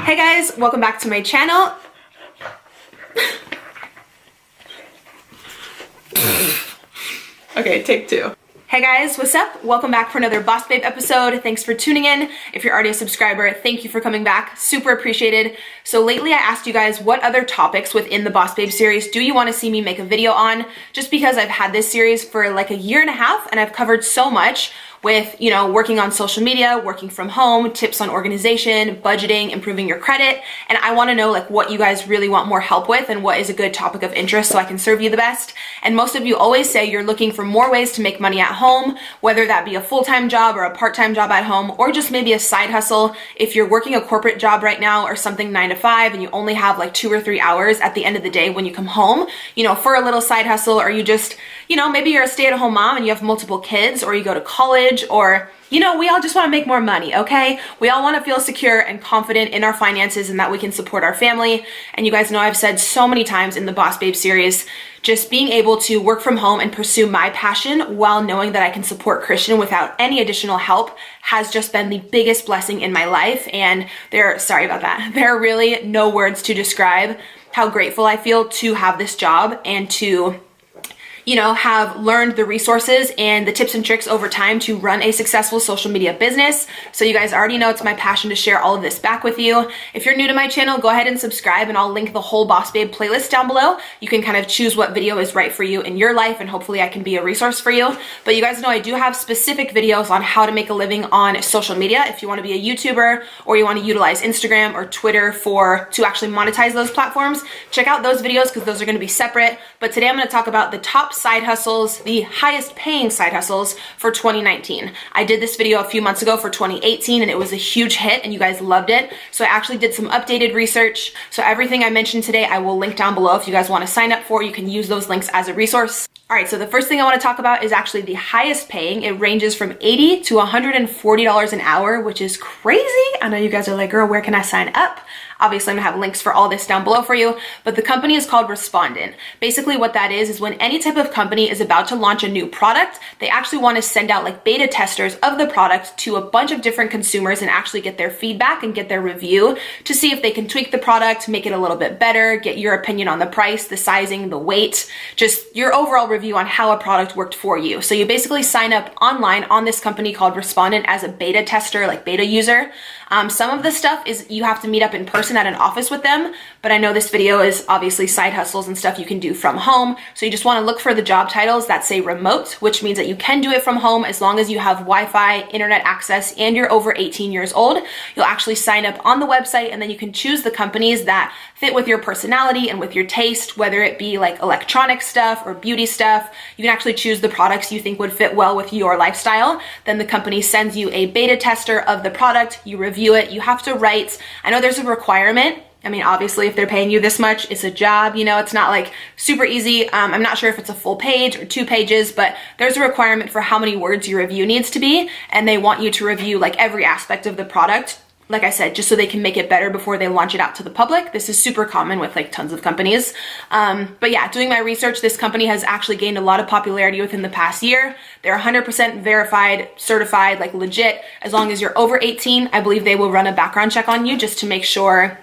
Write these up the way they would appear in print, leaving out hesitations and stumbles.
Hey guys, welcome back to my channel. Okay, take two. Hey guys, what's up? Welcome back for another Boss Babe episode. Thanks for tuning in. If you're already a subscriber, thank you for coming back. Super appreciated. So lately I asked you guys what other topics within the Boss Babe series do you want to see me make a video on? Just because I've had this series for like a year and a half and I've covered so much with, you know, working on social media, working from home, tips on organization, budgeting, improving your credit. And I want to know like what you guys really want more help with and what is a good topic of interest so I can serve you the best. And most of you always say you're looking for more ways to make money at home, whether that be a full-time job or a part-time job at home, or just maybe a side hustle. If you're working a corporate job right now or something 9 to 5 and you only have like 2 or 3 hours at the end of the day when you come home, you know, for a little side hustle, or you just, you know, maybe you're a stay-at-home mom and you have multiple kids, or you go to college, or, you know, we all just want to make more money, okay? We all want to feel secure and confident in our finances and that we can support our family. And you guys know I've said so many times in the Boss Babe series, just being able to work from home and pursue my passion while knowing that I can support Christian without any additional help has just been the biggest blessing in my life. And there are really no words to describe how grateful I feel to have this job and to, you know, have learned the resources and the tips and tricks over time to run a successful social media business. So you guys already know it's my passion to share all of this back with you. If you're new to my channel, go ahead and subscribe and I'll link the whole Boss Babe playlist down below. You can kind of choose what video is right for you in your life and hopefully I can be a resource for you. But you guys know I do have specific videos on how to make a living on social media. If you want to be a YouTuber or you want to utilize Instagram or Twitter to actually monetize those platforms, check out those videos because those are going to be separate. But today I'm going to talk about the top side hustles, the highest paying side hustles for 2019. I did this video a few months ago for 2018 and it was a huge hit and you guys loved it. So I actually did some updated research. So everything I mentioned today, I will link down below. If you guys want to sign up for, you can use those links as a resource. All right, so the first thing I want to talk about is actually the highest paying. It ranges from $80 to $140 an hour, which is crazy. I know you guys are like, girl, where can I sign up? Obviously, I'm gonna have links for all this down below for you, but the company is called Respondent. Basically what that is when any type of company is about to launch a new product, they actually wanna send out like beta testers of the product to a bunch of different consumers and actually get their feedback and get their review to see if they can tweak the product, make it a little bit better, get your opinion on the price, the sizing, the weight, just your overall review on how a product worked for you. So you basically sign up online on this company called Respondent as a beta tester, like beta user. Some of the stuff is you have to meet up in person at an office with them, but I know this video is obviously side hustles and stuff you can do from home. So you just want to look for the job titles that say remote, which means that you can do it from home as long as you have Wi-Fi, internet access, and you're over 18 years old. You'll actually sign up on the website and then you can choose the companies that fit with your personality and with your taste, whether it be like electronic stuff or beauty stuff. You can actually choose the products you think would fit well with your lifestyle. Then the company sends you a beta tester of the product, you review it, you have to write, I know there's a requirement. I mean, obviously, if they're paying you this much, it's a job, you know, it's not like super easy. I'm not sure if it's a full page or 2 pages, but there's a requirement for how many words your review needs to be. And they want you to review like every aspect of the product. Like I said, just so they can make it better before they launch it out to the public. This is super common with like tons of companies. But yeah, doing my research, this company has actually gained a lot of popularity within the past year. They're 100% verified, certified, like legit. As long as you're over 18, I believe they will run a background check on you just to make sure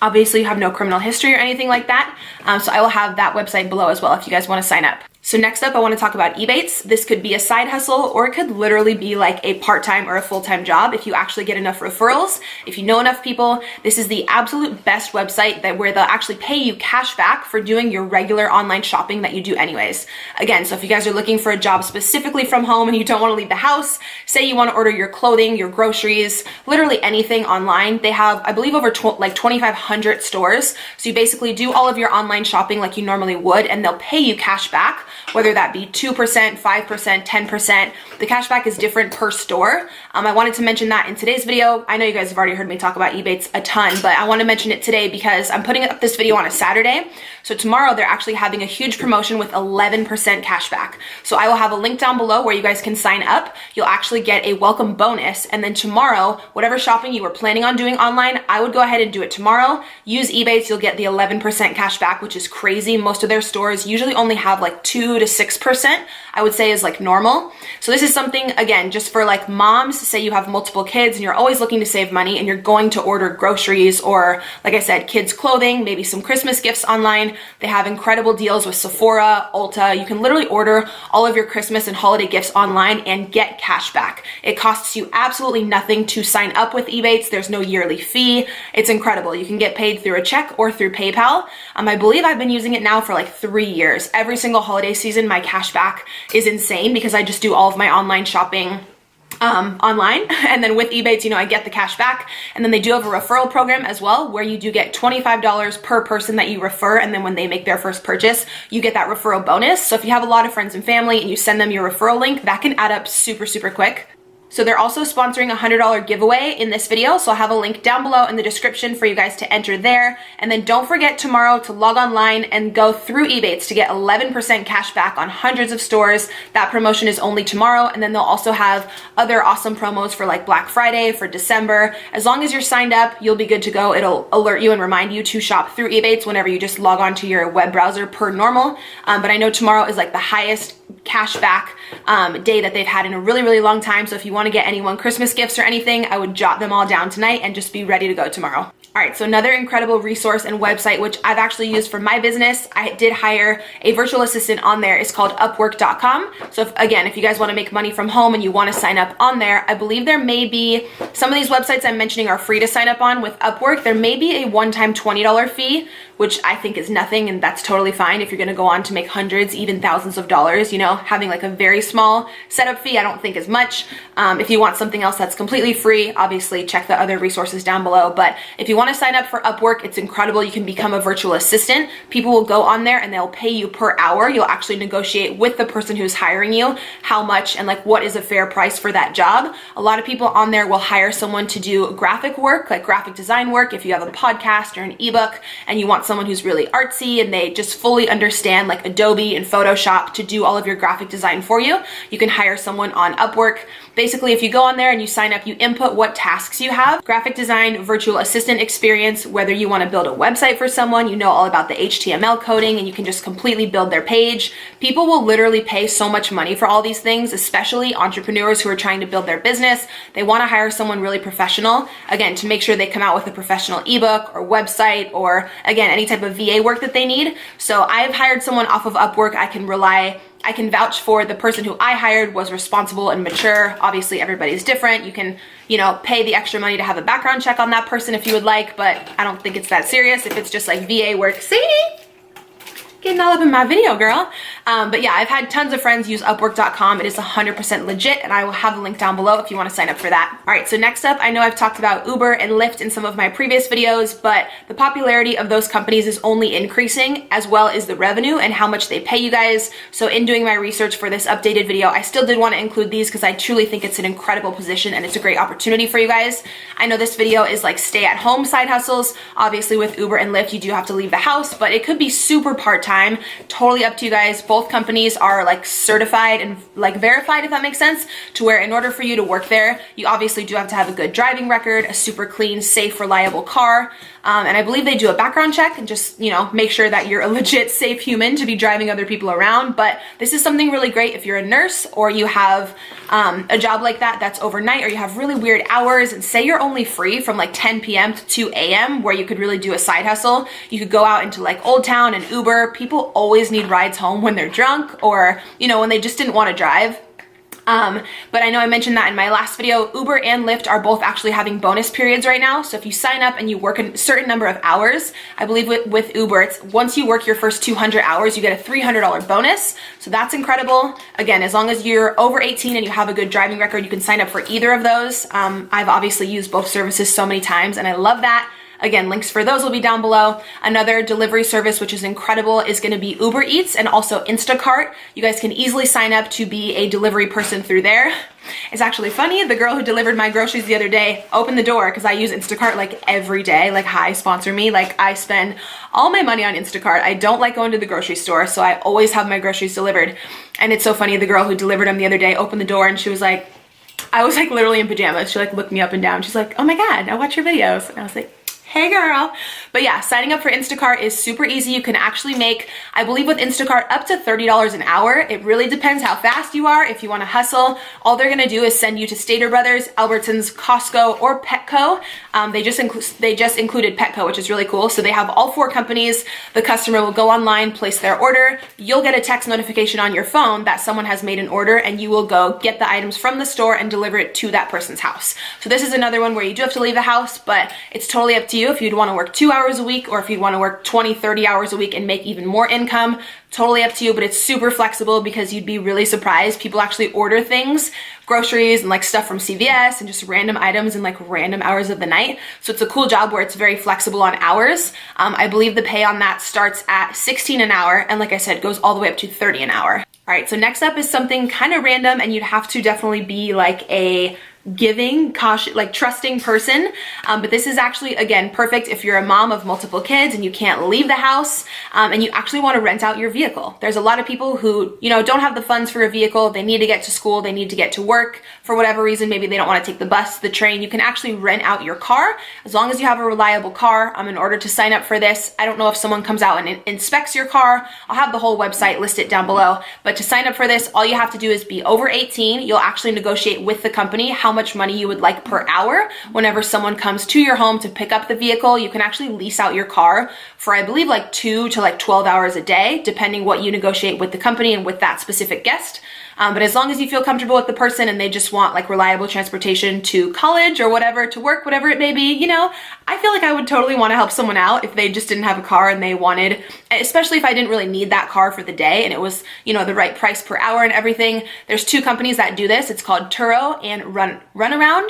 obviously you have no criminal history or anything like that. So I will have that website below as well if you guys want to sign up. So next up, I want to talk about Ebates. This could be a side hustle or it could literally be like a part-time or a full-time job if you actually get enough referrals. If you know enough people, this is the absolute best website where they'll actually pay you cash back for doing your regular online shopping that you do anyways. Again, so if you guys are looking for a job specifically from home and you don't want to leave the house, say you want to order your clothing, your groceries, literally anything online, they have, I believe, over like 2,500 stores. So you basically do all of your online shopping like you normally would and they'll pay you cash back, whether that be 2%, 5%, 10%. The cashback is different per store. I wanted to mention that in today's video. I know you guys have already heard me talk about Ebates a ton, but I want to mention it today because I'm putting up this video on a Saturday. So tomorrow they're actually having a huge promotion with 11% cashback. So I will have a link down below where you guys can sign up. You'll actually get a welcome bonus. And then tomorrow, whatever shopping you were planning on doing online, I would go ahead and do it tomorrow. Use Ebates, you'll get the 11% cashback, which is crazy. Most of their stores usually only have like 2 2 to 6%, I would say is like normal. So this is something, again, just for like moms, say you have multiple kids and you're always looking to save money and you're going to order groceries or, like I said, kids clothing, maybe some Christmas gifts online. They have incredible deals with Sephora, Ulta. You can literally order all of your Christmas and holiday gifts online and get cash back. It costs you absolutely nothing to sign up with Ebates. There's no yearly fee. It's incredible. You can get paid through a check or through PayPal. I believe I've been using it now for like 3 years. Every single holiday season, my cash back is insane because I just do all of my online shopping online. And then with Ebates, you know, I get the cash back. And then they do have a referral program as well, where you do get $25 per person that you refer. And then when they make their first purchase, you get that referral bonus. So if you have a lot of friends and family and you send them your referral link, that can add up super, super quick. So they're also sponsoring a $100 giveaway in this video. So I'll have a link down below in the description for you guys to enter there. And then don't forget tomorrow to log online and go through Ebates to get 11% cash back on hundreds of stores. That promotion is only tomorrow. And then they'll also have other awesome promos for like Black Friday, for December. As long as you're signed up, you'll be good to go. It'll alert you and remind you to shop through Ebates whenever you just log on to your web browser per normal. But I know tomorrow is like the highest cash back day that they've had in a really, really long time. So if you want to get anyone Christmas gifts or anything, I would jot them all down tonight and just be ready to go tomorrow. All right, so another incredible resource and website, which I've actually used for my business, I did hire a virtual assistant on there, is called Upwork.com. So if you guys want to make money from home and you want to sign up on there, I believe there may be, some of these websites I'm mentioning are free to sign up on. With Upwork, there may be a one-time $20 fee, which I think is nothing, and that's totally fine if you're gonna go on to make hundreds, even thousands of dollars. You know, having like a very small setup fee I don't think is much. If you want something else that's completely free, obviously check the other resources down below. But if you wanna sign up for Upwork, it's incredible. You can become a virtual assistant. People will go on there and they'll pay you per hour. You'll actually negotiate with the person who's hiring you how much and like what is a fair price for that job. A lot of people on there will hire someone to do graphic work, like graphic design work. If you have a podcast or an ebook and you want someone who's really artsy and they just fully understand like Adobe and Photoshop to do all of your graphic design for you, you can hire someone on Upwork. Basically, if you go on there and you sign up, you input what tasks you have, graphic design, virtual assistant experience, whether you want to build a website for someone, you know all about the HTML coding and you can just completely build their page. People will literally pay so much money for all these things, especially entrepreneurs who are trying to build their business. They want to hire someone really professional, again, to make sure they come out with a professional ebook or website or, again, any type of VA work that they need. So I've hired someone off of Upwork. I can vouch for the person who I hired was responsible and mature. Obviously, everybody's different. You can, you know, pay the extra money to have a background check on that person if you would like, but I don't think it's that serious if it's just like VA work. See? Getting all up in my video, girl. But yeah, I've had tons of friends use Upwork.com. It is 100% legit, and I will have the link down below if you want to sign up for that. All right, so next up, I know I've talked about Uber and Lyft in some of my previous videos, but the popularity of those companies is only increasing, as well as the revenue and how much they pay you guys. So in doing my research for this updated video, I still did want to include these because I truly think it's an incredible position and it's a great opportunity for you guys. I know this video is like stay-at-home side hustles. Obviously with Uber and Lyft, you do have to leave the house, but it could be super part-time. Totally up to you guys. Both companies are like certified and like verified, if that makes sense, to where in order for you to work there, you obviously do have to have a good driving record, a super clean, safe, reliable car. And I believe they do a background check and just, you know, make sure that you're a legit safe human to be driving other people around. But this is something really great if you're a nurse or you have a job like that that's overnight, or you have really weird hours, and say you're only free from like 10 p.m. to 2 a.m. where you could really do a side hustle. You could go out into like Old Town and Uber. People always need rides home when they're drunk or, you know, when they just didn't want to drive. But I know I mentioned that in my last video. Uber and Lyft are both actually having bonus periods right now. So if you sign up and you work a certain number of hours, I believe with Uber, it's once you work your first 200 hours, you get a $300 bonus. So that's incredible. Again, as long as you're over 18 and you have a good driving record, you can sign up for either of those. I've obviously used both services so many times and I love that. Again, links for those will be down below. Another delivery service, which is incredible, is going to be Uber Eats and also Instacart. You guys can easily sign up to be a delivery person through there. It's actually funny. The girl who delivered my groceries the other day opened the door because I use Instacart like every day. Like, hi, sponsor me. Like, I spend all my money on Instacart. I don't like going to the grocery store, so I always have my groceries delivered. And it's so funny. The girl who delivered them the other day opened the door and she was like, I was like literally in pajamas. She like looked me up and down. She's like, oh my God, I watch your videos. And I was like, Hey girl. But yeah, signing up for Instacart is super easy. You can actually make, I believe with Instacart, up to $30 an hour. It really depends how fast you are. If you want to hustle, all they're going to do is send you to Stater Brothers, Albertsons, Costco, or Petco. They just included Petco, which is really cool. So they have all 4 companies. The customer will go online, place their order. You'll get a text notification on your phone that someone has made an order, and you will go get the items from the store and deliver it to that person's house. So this is another one where you do have to leave the house, but it's totally up to you if you'd want to work 2 hours a week or if you'd want to work 20, 30 hours a week and make even more income. Totally up to you, but it's super flexible because you'd be really surprised. People actually order things, groceries and like stuff from CVS and just random items in like random hours of the night. So it's a cool job where it's very flexible on hours. I believe the pay on that starts at $16 an hour. And like I said, goes all the way up to $30 an hour. All right, so next up is something kind of random, and you'd have to definitely be like a giving, cautious, like trusting person. But this is actually, again, perfect if you're a mom of multiple kids and you can't leave the house and you actually want to rent out your vehicle. There's a lot of people who, you know, don't have the funds for a vehicle. They need to get to school. They need to get to work for whatever reason. Maybe they don't want to take the bus, the train. You can actually rent out your car as long as you have a reliable car. In order to sign up for this, I don't know if someone comes out and inspects your car. I'll have the whole website listed down below. But to sign up for this, all you have to do is be over 18. You'll actually negotiate with the company how much money you would like per hour. Whenever someone comes to your home to pick up the vehicle, you can actually lease out your car for, I believe, like 2 to like 12 hours a day, depending what you negotiate with the company and with that specific guest. But as long as you feel comfortable with the person and they just want like reliable transportation to college or whatever, to work, whatever it may be, you know, I feel like I would totally want to help someone out if they just didn't have a car and they wanted, especially if I didn't really need that car for the day and it was, you know, the right price per hour and everything. There's 2 companies that do this. It's called Turo and Runaround,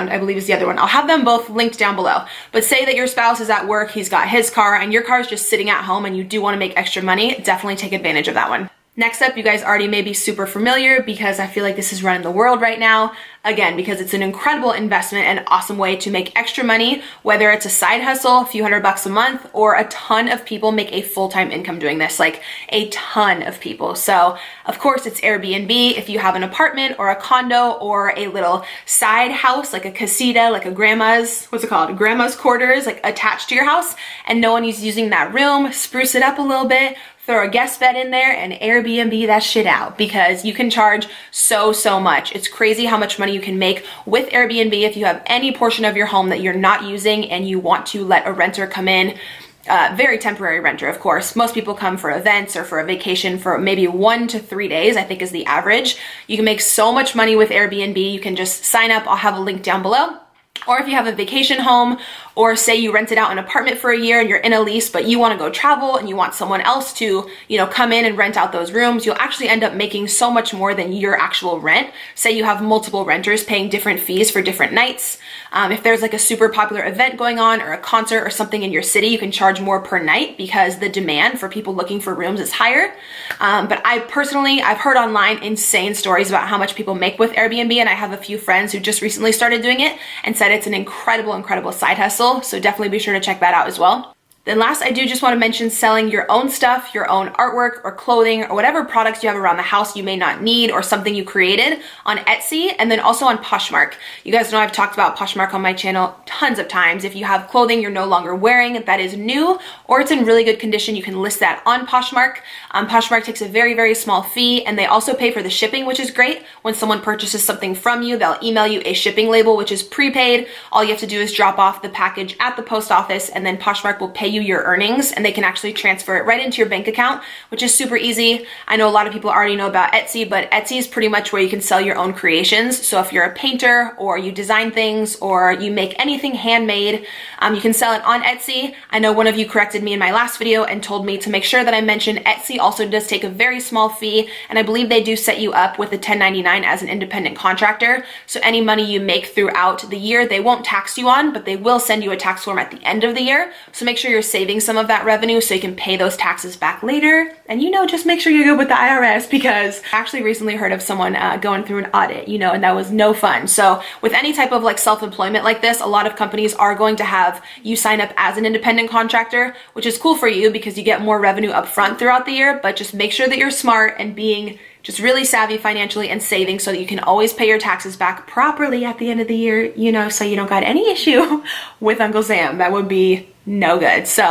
I believe is the other one. I'll have them both linked down below. But say that your spouse is at work, he's got his car, and your car is just sitting at home and you do want to make extra money, definitely take advantage of that one. Next up, you guys already may be super familiar because I feel like this is running the world right now. Again, because it's an incredible investment and awesome way to make extra money, whether it's a side hustle, a few $100 a month, or a ton of people make a full-time income doing this, like a ton of people. So of course it's Airbnb. If you have an apartment or a condo or a little side house, like a casita, like a grandma's, what's it called? Grandma's quarters, like attached to your house, and no one is using that room, spruce it up a little bit, throw a guest bed in there and Airbnb that shit out because you can charge so much. It's crazy how much money you can make with Airbnb if you have any portion of your home that you're not using and you want to let a renter come in. Very temporary renter, of course. Most people come for events or for a vacation for maybe 1 to 3 days, I think is the average. You can make so much money with Airbnb. You can just sign up. I'll have a link down below. Or if you have a vacation home, or say you rented out an apartment for a year and you're in a lease, but you want to go travel and you want someone else to, you know, come in and rent out those rooms, you'll actually end up making so much more than your actual rent. Say you have multiple renters paying different fees for different nights. If there's like a super popular event going on or a concert or something in your city, you can charge more per night because the demand for people looking for rooms is higher. But I've heard online insane stories about how much people make with Airbnb, and I have a few friends who just recently started doing it and said it's an incredible side hustle. So definitely be sure to check that out as well. Then last, I do just want to mention selling your own stuff, your own artwork or clothing or whatever products you have around the house you may not need or something you created on Etsy, and then also on Poshmark. You guys know I've talked about Poshmark on my channel tons of times. If you have clothing you're no longer wearing that is new or it's in really good condition, you can list that on Poshmark. Poshmark takes a very small fee, and they also pay for the shipping, which is great. When someone purchases something from you, they'll email you a shipping label, which is prepaid. All you have to do is drop off the package at the post office, and then Poshmark will pay you your earnings, and they can actually transfer it right into your bank account, which is super easy. I know a lot of people already know about Etsy, but Etsy is pretty much where you can sell your own creations. So if you're a painter or you design things or you make anything handmade, you can sell it on Etsy. I know one of you corrected me in my last video and told me to make sure that I mention Etsy also does take a very small fee, and I believe they do set you up with a 1099 as an independent contractor. So any money you make throughout the year, they won't tax you on, but they will send you a tax form at the end of the year. So make sure you're saving some of that revenue so you can pay those taxes back later. And just make sure you're good with the IRS, because I actually recently heard of someone going through an audit, and that was no fun. So with any type of like self-employment like this, a lot of companies are going to have you sign up as an independent contractor, which is cool for you because you get more revenue up front throughout the year, but just make sure that you're smart and being just really savvy financially and saving so that you can always pay your taxes back properly at the end of the year, so you don't got any issue with Uncle Sam. That would be no good. So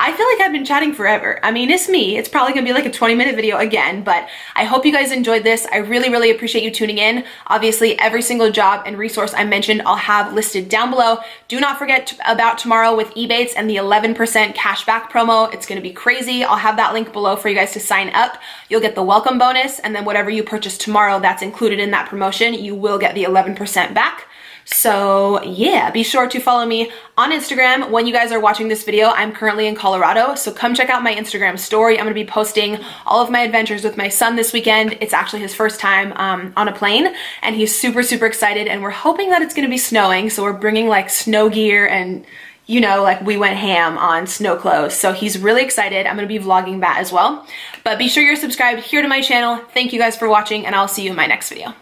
I feel like I've been chatting forever. I mean, it's me. It's probably gonna be like a 20-minute video again, but I hope you guys enjoyed this. I really, really appreciate you tuning in. Obviously, every single job and resource I mentioned, I'll have listed down below. Do not forget about tomorrow with Ebates and the 11% cashback promo. It's gonna be crazy. I'll have that link below for you guys to sign up. You'll get the welcome bonus, and then whatever you purchase tomorrow that's included in that promotion, you will get the 11% back. So yeah, be sure to follow me on Instagram. When you guys are watching this video, I'm currently in Colorado, so come check out my Instagram story. I'm gonna be posting all of my adventures with my son this weekend. It's actually his first time on a plane, and he's super, super excited, and we're hoping that it's gonna be snowing, so we're bringing like snow gear and like we went ham on snow clothes. So he's really excited. I'm gonna be vlogging that as well. But be sure you're subscribed here to my channel. Thank you guys for watching, and I'll see you in my next video.